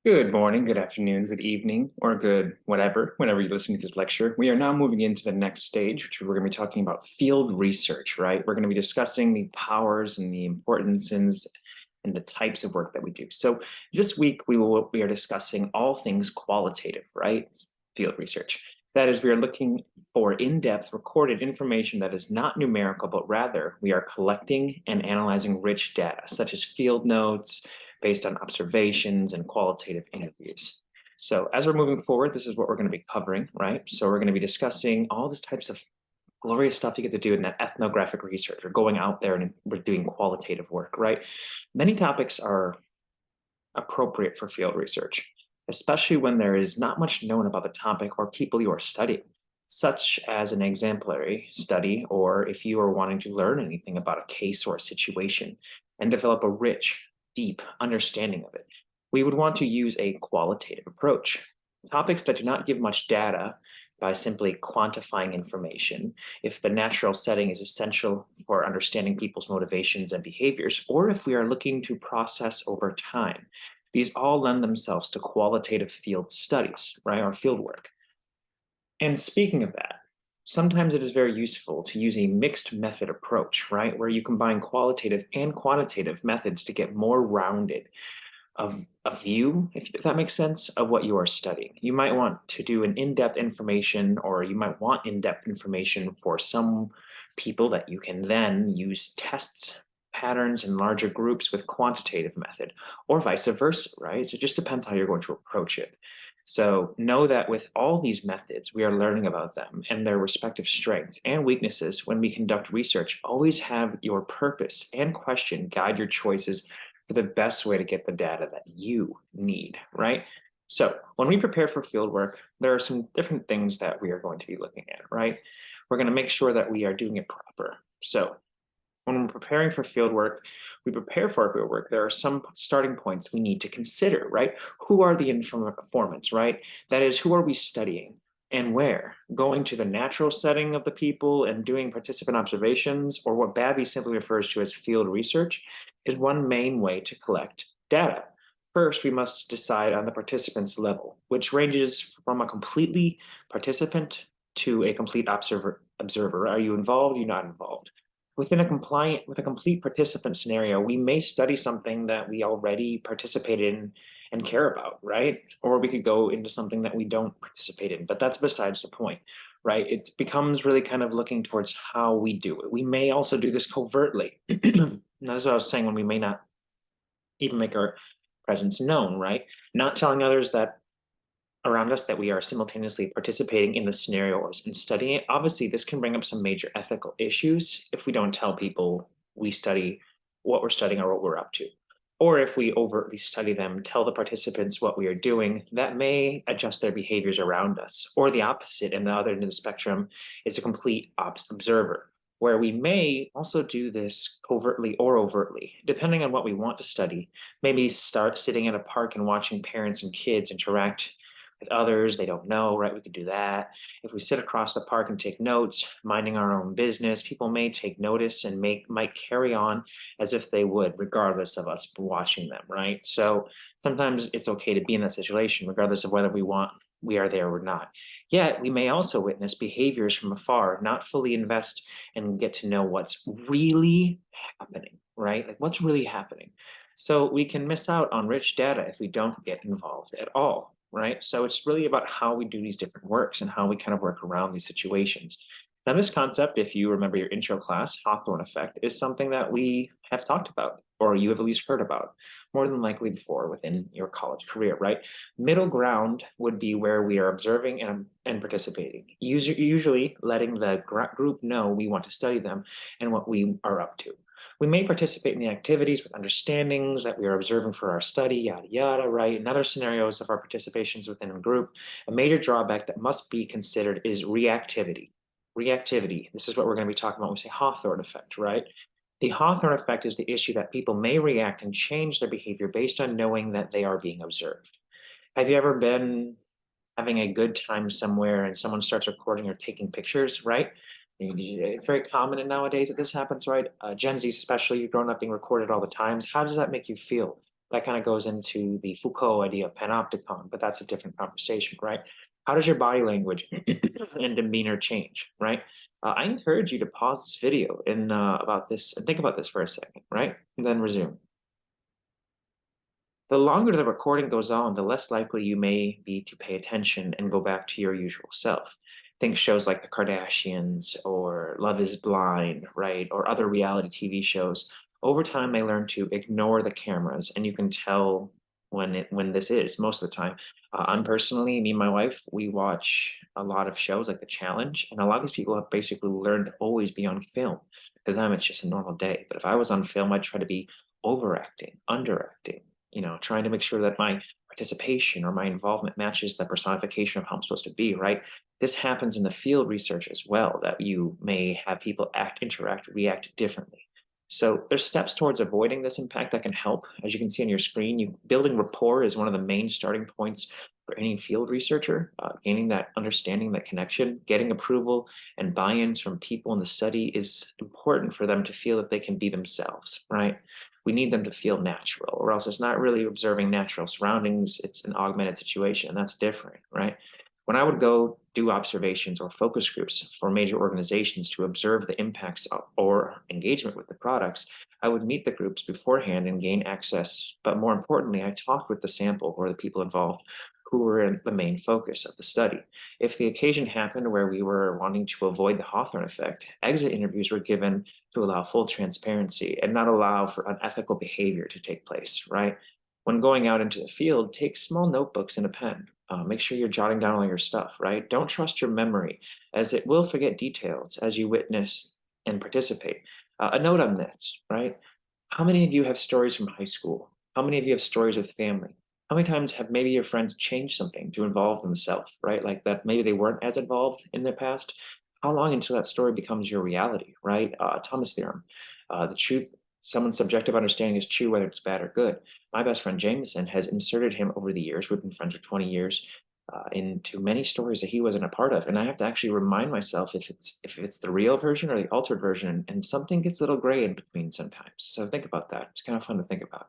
Good morning, good afternoon, good evening, or good whatever, whenever you're listening to this lecture. We are now moving into the next stage, which we're going to be talking about field research, right? We're going to be discussing the powers and the importances and the types of work that we do. So this week we are discussing all things qualitative, right? Field research. That is, we are looking for in-depth recorded information that is not numerical, but rather we are collecting and analyzing rich data, such as field notes, based on observations and qualitative interviews. So as we're moving forward, this is what we're going to be covering, right? So we're going to be discussing all these types of glorious stuff you get to do in that ethnographic research or going out there and we're doing qualitative work, right? Many topics are appropriate for field research, especially when there is not much known about the topic or people you are studying, such as an exemplary study, or if you are wanting to learn anything about a case or a situation and develop a rich, deep understanding of it. We would want to use a qualitative approach. Topics that do not give much data by simply quantifying information, if the natural setting is essential for understanding people's motivations and behaviors, or if we are looking to process over time. These all lend themselves to qualitative field studies, right, or field work. And speaking of that, sometimes it is very useful to use a mixed method approach, right, where you combine qualitative and quantitative methods to get more rounded of a view, if that makes sense, of what you are studying. You might want to do an in-depth information, or you might want in-depth information for some people that you can then use tests, patterns, and larger groups with quantitative method, or vice versa, right? So it just depends how you're going to approach it. So know that with all these methods, we are learning about them and their respective strengths and weaknesses when we conduct research. Always have your purpose and question guide your choices for the best way to get the data that you need, right? So when we prepare for field work, there are some different things that we are going to be looking at, right? We're going to make sure that we are doing it proper. So when we're preparing for field work, we prepare for our field work, there are some starting points we need to consider, right? Who are the informants, right? That is, who are we studying and where? Going to the natural setting of the people and doing participant observations, or what Babby simply refers to as field research, is one main way to collect data. First, we must decide on the participant's level, which ranges from a completely participant to a complete observer. Are you involved? Are you not involved? Within with a complete participant scenario, we may study something that we already participate in and care about, right? Or we could go into something that we don't participate in, but that's besides the point, right? It becomes really kind of looking towards how we do it. We may also do this covertly. Now, that's what I was saying, when we may not even make our presence known, right? Not telling others that around us that we are simultaneously participating in the scenario or in studying it. Obviously, this can bring up some major ethical issues if we don't tell people we study what we're studying or what we're up to. Or if we overtly study them, tell the participants what we are doing, that may adjust their behaviors around us. Or the opposite, and the other end of the spectrum is a complete observer, where we may also do this covertly or overtly, depending on what we want to study. Maybe start sitting at a park and watching parents and kids interact with others they don't know, right? We could do that. If we sit across the park and take notes, minding our own business, people may take notice and might carry on as if they would, regardless of us watching them, right? So sometimes it's okay to be in that situation, regardless of whether we are there or not. Yet we may also witness behaviors from afar, not fully invest and get to know what's really happening, right? Like what's really happening. So we can miss out on rich data if we don't get involved at all, right? So it's really about how we do these different works and how we kind of work around these situations. Now, this concept, if you remember your intro class, Hawthorne effect, is something that we have talked about, or you have at least heard about, more than likely before within your college career, right? Middle ground would be where we are observing and participating, usually letting the group know we want to study them and what we are up to. We may participate in the activities with understandings that we are observing for our study, yada, yada, right? In other scenarios of our participations within a group, a major drawback that must be considered is reactivity. Reactivity, this is what we're going to be talking about when we say Hawthorne effect, right? The Hawthorne effect is the issue that people may react and change their behavior based on knowing that they are being observed. Have you ever been having a good time somewhere and someone starts recording or taking pictures, right? It's very common nowadays that this happens, right? Gen Zs especially, you're growing up being recorded all the times. How does that make you feel? That kind of goes into the Foucault idea of panopticon, but that's a different conversation, right? How does your body language and demeanor change, right? I encourage you to pause this video and about this and think about this for a second, right? And then resume. The longer the recording goes on, the less likely you may be to pay attention and go back to your usual self. Think shows like The Kardashians or Love is Blind, right? Or other reality TV shows. Over time, they learn to ignore the cameras, and you can tell when this is most of the time. I'm personally, me and my wife, we watch a lot of shows like The Challenge, and a lot of these people have basically learned to always be on film. To them, it's just a normal day. But if I was on film, I'd try to be overacting, underacting, trying to make sure that my participation or my involvement matches the personification of how I'm supposed to be, right? This happens in the field research as well, that you may have people act, interact, react differently. So there's steps towards avoiding this impact that can help. As you can see on your screen, building rapport is one of the main starting points for any field researcher. Gaining that understanding, that connection, getting approval and buy-ins from people in the study is important for them to feel that they can be themselves, right? We need them to feel natural, or else it's not really observing natural surroundings. It's an augmented situation, and that's different, right? When I would go do observations or focus groups for major organizations to observe the impacts or engagement with the products, I would meet the groups beforehand and gain access. But more importantly, I talked with the sample or the people involved who were in the main focus of the study. If the occasion happened where we were wanting to avoid the Hawthorne effect, exit interviews were given to allow full transparency and not allow for unethical behavior to take place, right? When going out into the field, take small notebooks and a pen. Make sure you're jotting down all your stuff, right? Don't trust your memory, as it will forget details as you witness and participate. A note on this, right? How many of you have stories from high school? How many of you have stories with family? How many times have maybe your friends changed something to involve themselves, right? Like that maybe they weren't as involved in the past. How long until that story becomes your reality, right? Thomas theorem. The truth, someone's subjective understanding is true, whether it's bad or good. My best friend Jameson has inserted him over the years. We've been friends for 20 years. Into many stories that he wasn't a part of, and I have to actually remind myself if it's the real version or the altered version, and something gets a little gray in between sometimes. So think about that. It's kind of fun to think about.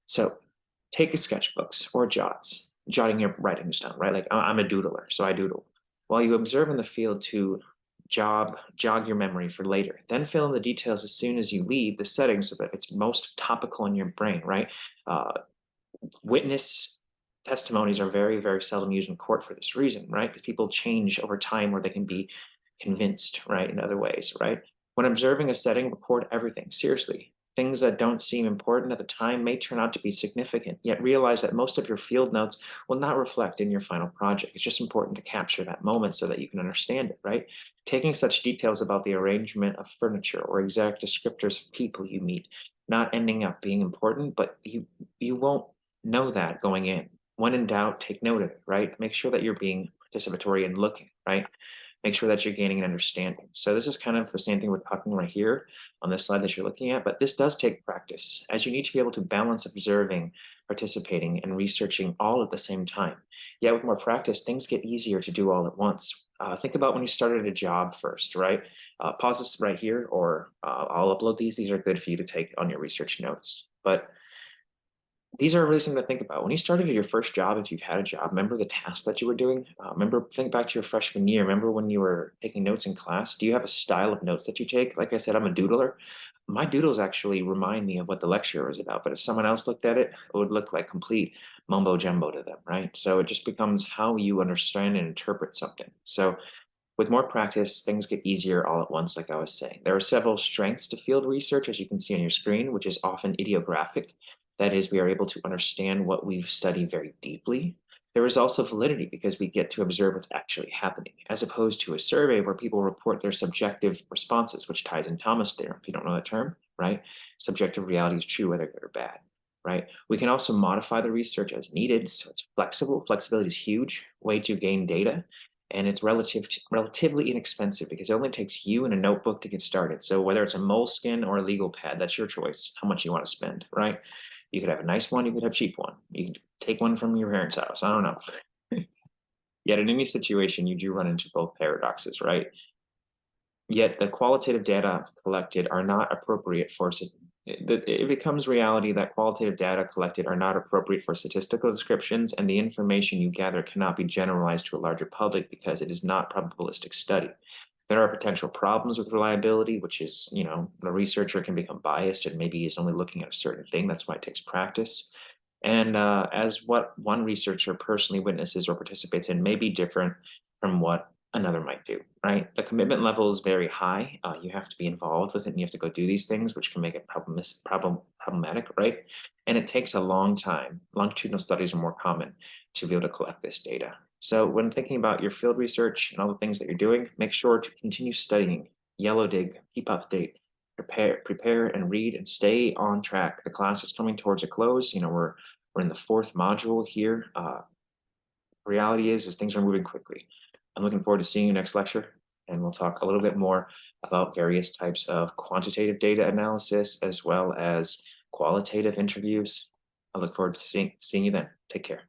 So take a sketchbooks or jots, jotting your writings down, right? Like I'm a doodler, so I doodle. While you observe in the field to jog your memory for later. Then fill in the details as soon as you leave the setting so that it's most topical in your brain, right? Uh, Witness testimonies are very, very seldom used in court for this reason, right? Because people change over time where they can be convinced, right, in other ways, right? When observing a setting, record everything. Seriously, things that don't seem important at the time may turn out to be significant, yet realize that most of your field notes will not reflect in your final project. It's just important to capture that moment so that you can understand it, right? Taking such details about the arrangement of furniture or exact descriptors of people you meet, not ending up being important, but you won't know that going in. When in doubt, take note of it, right? Make sure that you're being participatory and looking, right? Make sure that you're gaining an understanding. So this is kind of the same thing we're talking right here on this slide that you're looking at, but this does take practice, as you need to be able to balance observing, participating, and researching all at the same time. Yet with more practice, things get easier to do all at once. Think about when you started a job first, right? Pause this right here, or I'll upload these. These are good for you to take on your research notes. But these are really something to think about. When you started your first job, if you've had a job, remember the tasks that you were doing? Think back to your freshman year. Remember when you were taking notes in class? Do you have a style of notes that you take? Like I said, I'm a doodler. My doodles actually remind me of what the lecture was about, but if someone else looked at it, it would look like complete mumbo jumbo to them, right? So it just becomes how you understand and interpret something. So with more practice, things get easier all at once, like I was saying. There are several strengths to field research, as you can see on your screen, which is often idiographic. That is, we are able to understand what we've studied very deeply. There is also validity because we get to observe what's actually happening, as opposed to a survey where people report their subjective responses, which ties in Thomas theorem, if you don't know that term, right? Subjective reality is true, whether good or bad, right? We can also modify the research as needed, so it's flexible. Flexibility is huge way to gain data, and it's relatively inexpensive because it only takes you and a notebook to get started. So whether it's a moleskin or a legal pad, that's your choice, how much you want to spend, right? You could have a nice one, you could have a cheap one. You could take one from your parents' house. I don't know. Yet in any situation, you do run into both paradoxes, right? Yet the qualitative data collected are not appropriate for it becomes reality that qualitative data collected are not appropriate for statistical descriptions, and the information you gather cannot be generalized to a larger public because it is not probabilistic study. There are potential problems with reliability, which is, the researcher can become biased and maybe is only looking at a certain thing. That's why it takes practice. And as what one researcher personally witnesses or participates in may be different from what another might do, right? The commitment level is very high. You have to be involved with it and you have to go do these things, which can make it problematic, right? And it takes a long time. Longitudinal studies are more common to be able to collect this data. So when thinking about your field research and all the things that you're doing, make sure to continue studying, yellow dig, keep up to date, prepare and read and stay on track. The class is coming towards a close. We're in the fourth module here. Reality is things are moving quickly. I'm looking forward to seeing you next lecture, and we'll talk a little bit more about various types of quantitative data analysis as well as qualitative interviews. I look forward to seeing you then. Take care.